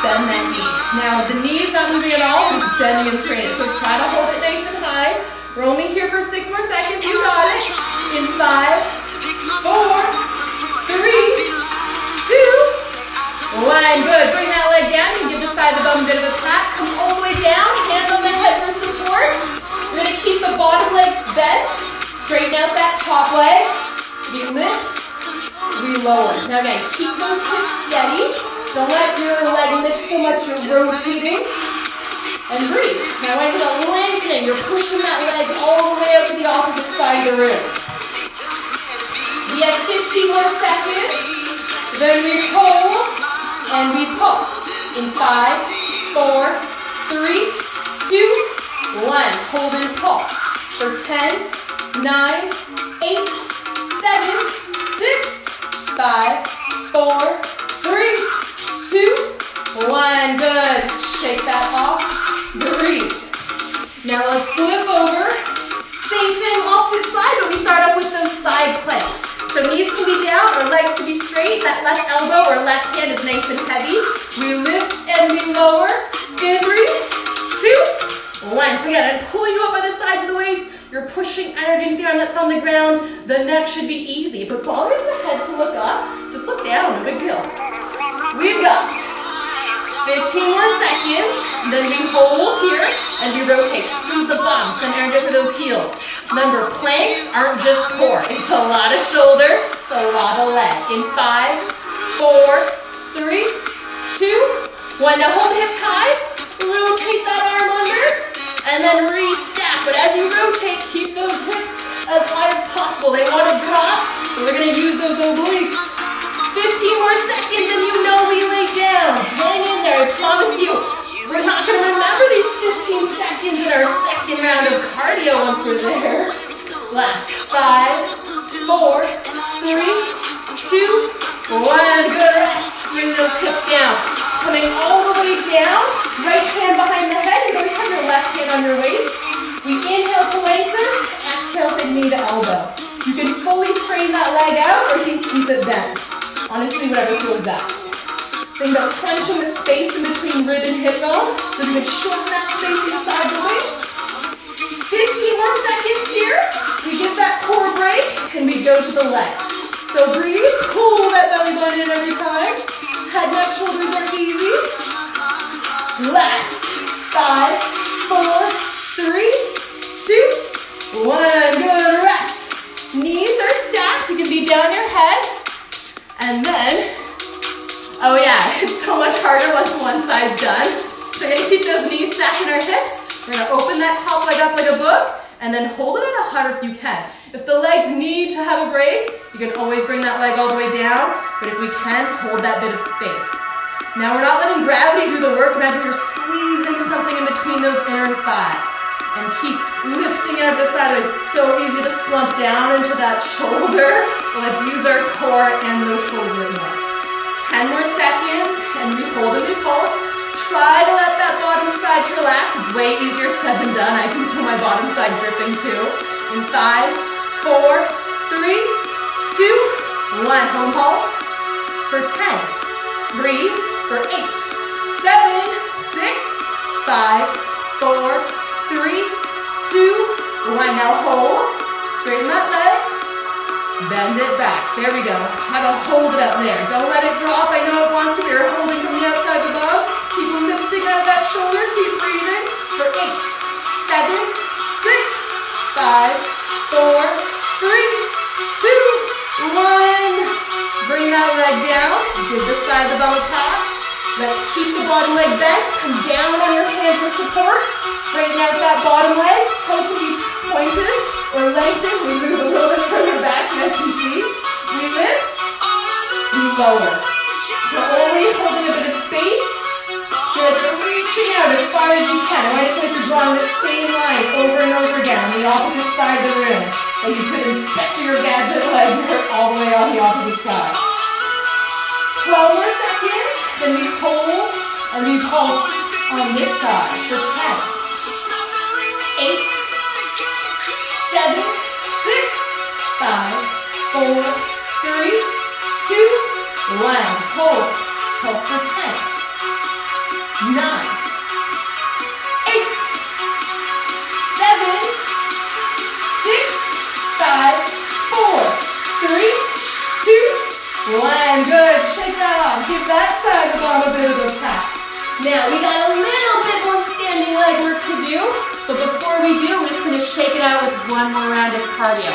Bend that knee. Now the knee is not moving at all. We're just bending and straightening. So try to hold it nice and high. We're only here for 6 more seconds. You got it. In 5, 4, 3, 2, 1. Good. Bring that leg down. You can give the side of the bum a bit of a pat. Come all the way down. Hands on the head for support. We're going to keep the bottom leg bent. Straighten out that top leg. We lift. We lower. Now again, keep those hips steady. Don't let your leg lift so much you're rotating. And breathe. Now I want you to lengthen. You're pushing that leg all the way out to the opposite side of the room. We have 15 more seconds. Then we hold and we pulse. In 5, 4, 3, 2, 1. Hold and pulse. For 10, 9, 8, 7, 6, 5, 4, 3, 2, 1. Good. Shake that off. Breathe. Now let's flip over. Same thing, opposite side, but we start off with those side planks. So knees can be down or legs can be straight. That left elbow or left hand is nice and heavy. We lift and we lower. In 3, 2, 1. So again, I'm pulling you up by the sides of the waist. You're pushing energy into the arm that's on the ground. The neck should be easy. If it bothers the head to look up, just look down, no big deal. We've got 15 more seconds. Then we hold here and we rotate. Squeeze the bum, send energy for those heels. Remember, planks aren't just core. It's a lot of shoulder, it's a lot of leg. In 5, 4, 3, 2, 1. Now hold the hips high. Rotate that arm under. And then restack, but as you rotate, keep those hips as high as possible. They want to drop, but we're going to use those obliques. 15 more seconds and you know we lay down. Hang in there, I promise you. We're not going to remember these 15 seconds in our second round of cardio once we're there. Last 5, 4, 3, 2, 1. Good rest. Bring those hips down. Coming all the way down, right hand behind the head. You always have your left hand on your waist. We inhale to lengthen, exhale to knee to elbow. You can fully straighten that leg out or you can keep it bent. Honestly, whatever feels best. Think about clenching the space in between rib and hip bone, so you can shorten that space inside the waist. 15 more seconds here. We get that core break and we go to the legs. So breathe, pull that belly button in every time. Head, neck, shoulders are easy. Last. 5, 4, 3, 2, 1. Good rest. Knees are stacked. You can be down your head. And then, oh yeah, it's so much harder once one side's done. So we're gonna keep those knees stacked in our hips. We're gonna open that top leg up like a book and then hold it at a hover if you can. If the legs need to have a break, you can always bring that leg all the way down, but if we can, hold that bit of space. Now we're not letting gravity do the work. Imagine you're squeezing something in between those inner thighs. And keep lifting it up the sideways. It's so easy to slump down into that shoulder. Well, let's use our core and those shoulders a bit more. 10 more seconds, and we hold and we pulse. Try to let that bottom side relax. It's way easier said than done. I can feel my bottom side gripping too. In 5, 4, 3, 2, 1. Home pulse for 10. Breathe for 8, 7, 6, 5, 4, 3, 2, 1. Now hold. Straighten that leg. Bend it back. There we go. Try to hold it up there. Don't let it drop. I know it wants to. You're holding from the outside above. Keep lifting out of that shoulder. Keep breathing for 8, 7, 6, 5, 4, 3, 2, 1. Bring that leg down. Keep the bottom leg bent. Come down on your hands for support. Straighten out that bottom leg. Toe can be pointed or lengthened. We move a little bit further back, as you see. We lift, we lower. So only holding a bit of space. Good, reaching out as far as you can. I want you to draw the same line over and over again on the opposite side of the room. Like you could inspect your gadget legs all the way on the opposite side. 12 more seconds, then we hold and we pulse on this side for 10. 8, 7, 6, 5, 4, 3, 2, 1. Hold. Pulse for 10. 9, 8, 7, 6, 5, 4, 3, 2, 1. Good. Shake that off. Give that side of the bottom a bit of a tap. Now, we got a little bit more standing leg work to do, but before we do, we're just going to shake it out with one more round of cardio.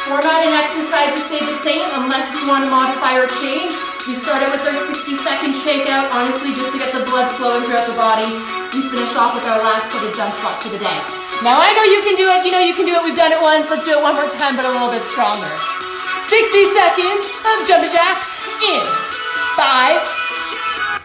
Format and exercises stay the same unless we want to modify or change. We started with our 60-second shakeout, honestly, just to get the blood flowing throughout the body. We finish off with our last set of jump squats for the day. Now I know you can do it, you know you can do it, we've done it once, let's do it one more time, but a little bit stronger. 60 seconds of jumping jacks in 5,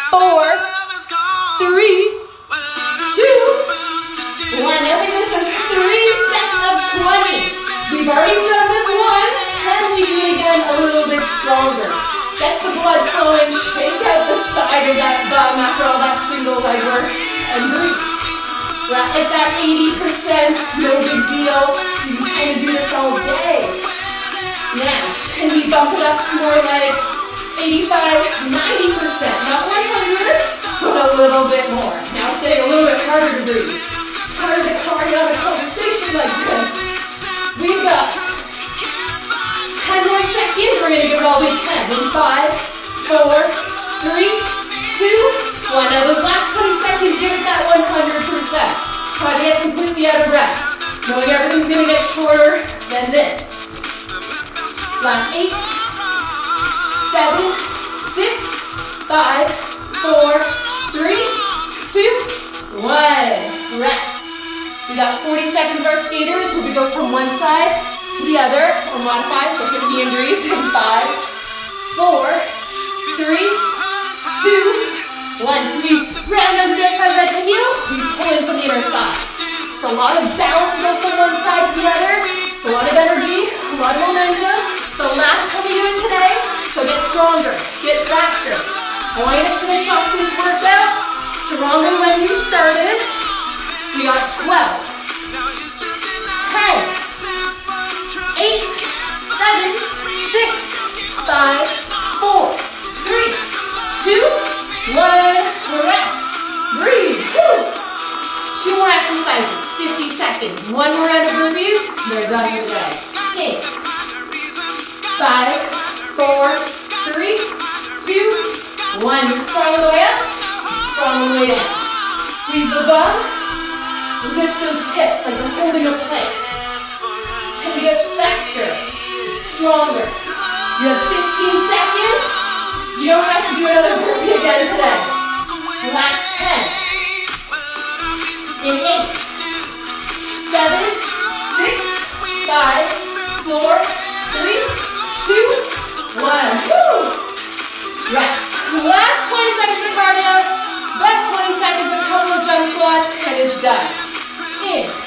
4, 3, 2, 1. Everything is 3 sets of 20. We've already done this once. Can we do it again a little bit stronger? Get the blood flowing, shake out the side of that bum after all that single leg work, and breathe. We're at that 80%, no big deal. You can kind of do this all day. Now, can we bump it up to more like 85, 90%? Not 100, but a little bit more. Now it's getting a little bit harder to breathe. It's harder to carry on a conversation like this. We've got 10 more seconds. We're going to give it all we can. In 5, 4, 3, 2, 1. Now those last 20 seconds, give it that 100%. Try to get completely out of breath. Knowing everything's going to get shorter than this. Last 8, 7, 6, 5, 4, 3, 2, 1. Rest. We got 40 seconds of our skaters where we go from one side to the other, or modify, so 50 injuries in 5, 4, 3, 2, 1. So we round on the outside of the heel, we pull in from the inner thigh. It's a lot of balance to go from one side to the other. It's a lot of energy, a lot of momentum. The last time we do it today, so get stronger, get faster. I want you to finish off this workout stronger when you started. We got 12, 10, 8, 7, 6, 5, 4, 3, 2, 1. Rest. Breathe. Woo. 2 more exercises, 50 seconds. 1 more round of burpees, they're done for the day. In 5, 4, 3, 2, 1. You're strong on the way up, strong on the way down. Squeeze the bum. Lift those hips like you're holding a plank. Can we get faster, stronger? You have 15 seconds. You don't have to do another burpee again today. Last 10. In 8, 7, 6, 5, 4, 3, 2, 1. Woo! Rest. Last 20 seconds of cardio. Best 20 seconds, a couple of jump squats, and it's done. In 5,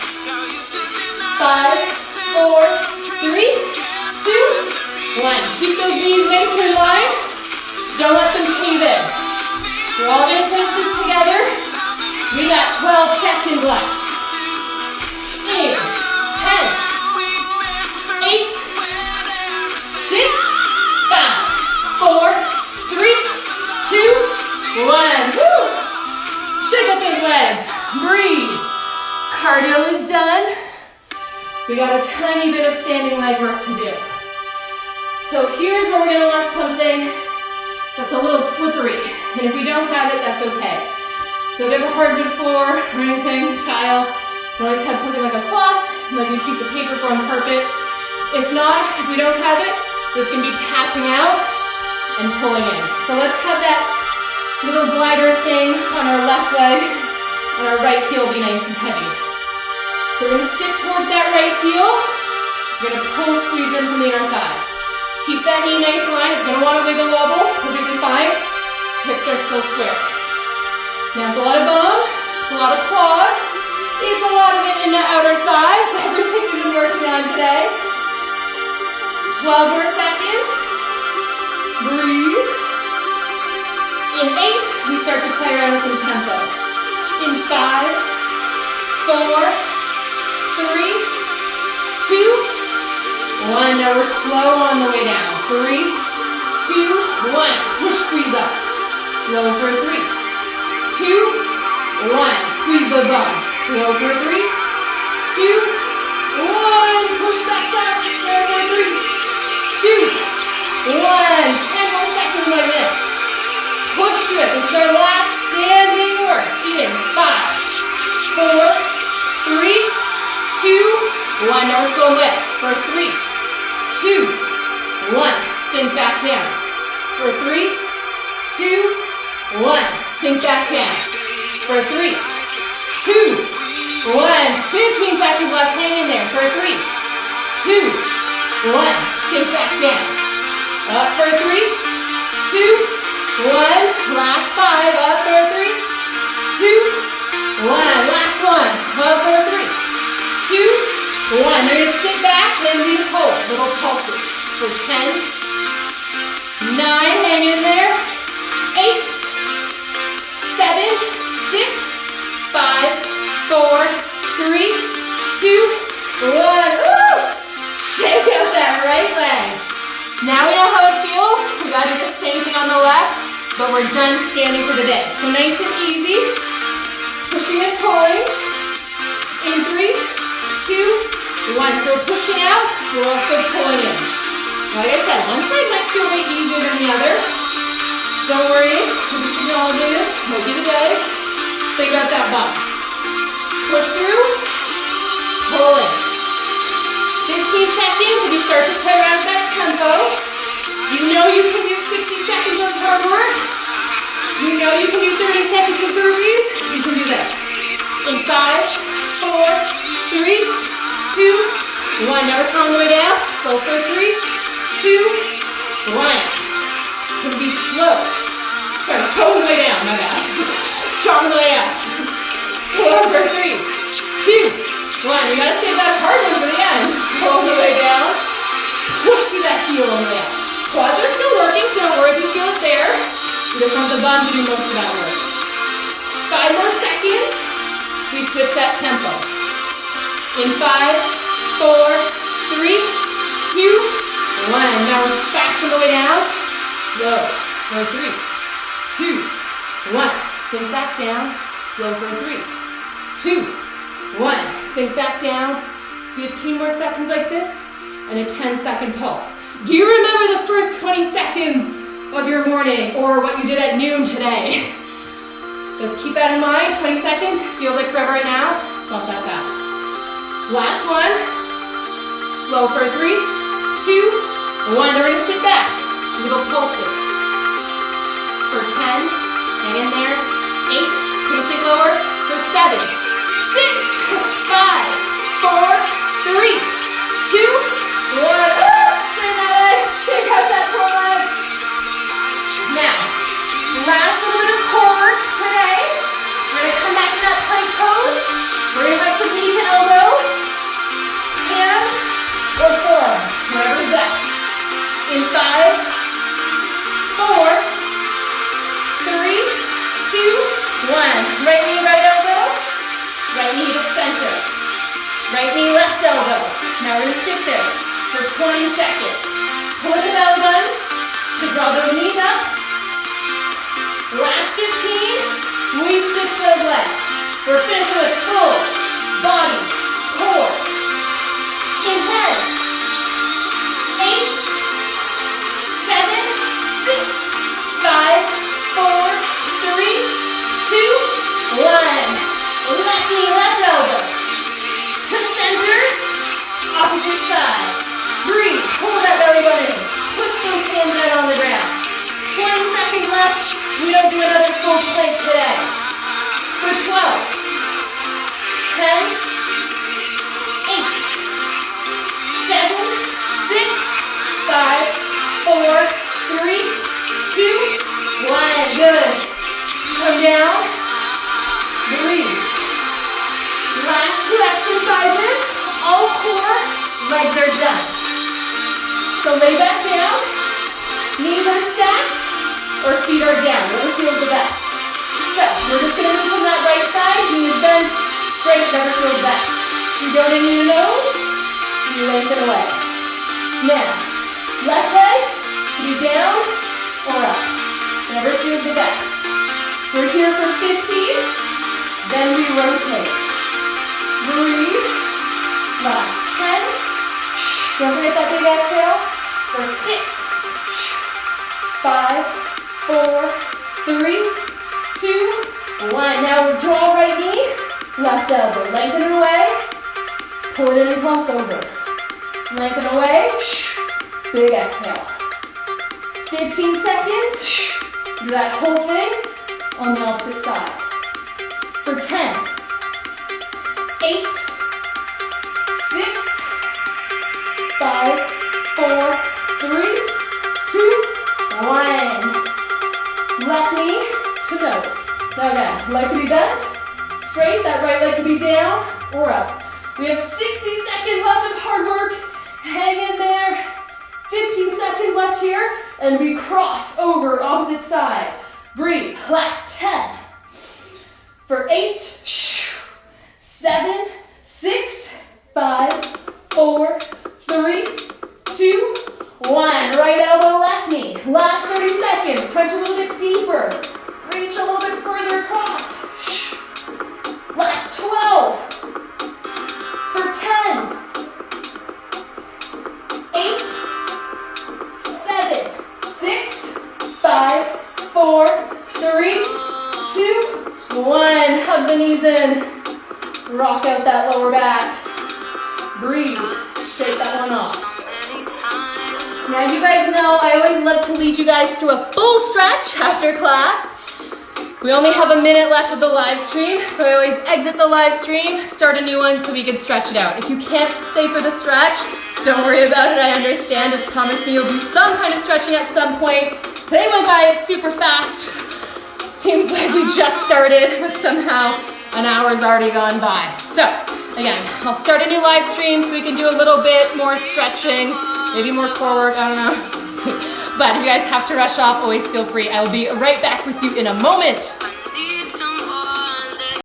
4, 3, 2, 1. Keep those knees nice and wide. Don't let them cave in. We're all going to finish this together. We got 12 seconds left. In 10, 8, 6, 5, 4, 3, 2, 1. Woo! Shake up those legs. Breathe. Cardio is done. We got a tiny bit of standing leg work to do. So here's where we're going to want something that's a little slippery. And if we don't have it, that's okay. So if you have a hardwood floor or anything, tile, you can always have something like a cloth, maybe a piece of paper from carpet. If not, if we don't have it, this can be tapping out and pulling in. So let's have that Little glider thing on our left leg, and our right heel will be nice and heavy. So we're gonna sit towards that right heel. You're gonna pull, squeeze in from the inner thighs. Keep that knee nice and lined. It's gonna wanna wiggle wobble, perfectly fine. Hips are still square. Now it's a lot of bum, it's a lot of quad, it's a lot of it in the outer thigh. It's everything we've been working on today. 12 more seconds. Breathe. In 8, we start to play around with some tempo. In 5, 4, 3, 2, 1. Now we're slow on the way down. 3, 2, 1. Push, squeeze up. Slow for 3, 2, 1. Squeeze the bum. Slow for 3, 2, 1. Push back up. Slow for 3, 2, 1. 10 more seconds like this. Push through it. This is our last standing work. In 5, 4, 3, 2, 1. Now we're still wet. For 3, 2, 1. Sink back down. For 3, 2, 1. Sink back down. For 3, 2, 1. 15 seconds left. Hang in there. For 3, 2, 1. Sink back down. Up for 3, 2, 1. Last 5. Up for 3, 2, 1. Last one. Up for 3, 2, 1. You're gonna sit back and we hold. Little pulses. For 10, 9. Hang in there. 8, 7, 6, 5, 4, 3, 2, 1. Woo! Shake out that right leg. Now we know how it feels. We gotta do the same thing on the left, but we're done standing for the day. So nice and easy. Pushing and pulling. In 3, 2, 1. So we're pushing out, we're also pulling in. Like I said, one side might feel way easier than the other. Don't worry, we're just acknowledging it. Might be the day. Think about that bump. Push through, pull in. 15 seconds, if you start to play around with that tempo, you know you can do 60 seconds of hard work. You know you can do 30 seconds of burpees. You can do this. In 5, 4, 3, 2, 1. Never slow on the way down. Slow for 3, 2, 1. Can be slow. Sorry, slow on the way down, my bad. Strong on the way up. Slow for 3, 2, 1. You gotta save that hard one for the end. Slow on the way down. Push through that heel on the way up. Quads are still working, so don't worry if you feel it there. You just want the bum to do most of that work. 5 more seconds. We switch that tempo. In 5, 4, 3, 2, 1. Now we're fast on the way down. Slow for 3, 2, 1. Sink back down. Slow for 3, 2, 1. Sink back down. 15 more seconds like this, and a 10-second pulse. Do you remember the first 20 seconds of your morning, or what you did at noon today? Let's keep that in mind. 20 seconds, feels like forever right now. It's not that bad. Last one. Slow for 3, 2, 1. Then we're gonna sit back. Little pulses. For 10, hang in there. 8, gonna sink lower. For 7, 6, 5, 4, 3, 2, 1. Straighten that leg. Shake out that core leg. Now, last little bit of core today. We're gonna come back in that plank pose. We're gonna have some knees and elbow, hands, or forearms, whatever's best. In 5, 4, 3, 2, 1. Right knee, right elbow. Right knee to center. Right knee, left elbow. Now we're gonna sit there for 20 seconds. Pull the belly button to draw those knees up. Last 15, we switch those legs. We're finishing with full body core. In 10, 8, 7, 6, 5, 4, 3, 2, 1. Left knee, left elbow. To center, opposite side. Breathe, pull that belly button in. Push those hands out on the ground. 20 seconds left. We don't do another down, whatever feels the best. So, we're just gonna move from that right side, knees bent, straight, whatever feels best. You go into your nose, you lengthen away. Now, left leg, to be down or up, whatever feels the best. We're here for 15, then we rotate. Breathe, last 10. Don't forget that big exhale. For 6, 5, 4, 3, 2, 1. Now draw right knee, left elbow. Lengthen it away. Pull it in and cross over. Lengthen away. Big exhale. 15 seconds. Do that whole thing on the opposite side. For 10, 8, 6, 5, 4, 3, 2, 1. Left knee to nose. Now again, leg can be bent, straight, that right leg can be down or up. We have 60 seconds left of hard work. Hang in there. 15 seconds left here, and we cross over opposite side. Breathe, last 10. For 8, 7, 6, 5, 4, 3, 2, 1. Right elbow, left knee. Last 30 seconds. Crunch a little bit deeper. Reach a little bit further across. Last 12. For 10. 8, 7, 6, 5, 4, 3, 2, 1. Hug the knees in. Rock out that lower back. Breathe. Shake that one off. Now you guys know I always love to lead you guys through a full stretch after class. We only have a minute left of the live stream, so I always exit the live stream, start a new one so we can stretch it out. If you can't stay for the stretch, don't worry about it, I understand. Just promise me you'll do some kind of stretching at some point. Today went by super fast. Seems like we just started, but somehow an hour's already gone by. So, again, I'll start a new live stream so we can do a little bit more stretching, maybe more core work, I don't know. But if you guys have to rush off, always feel free. I will be right back with you in a moment.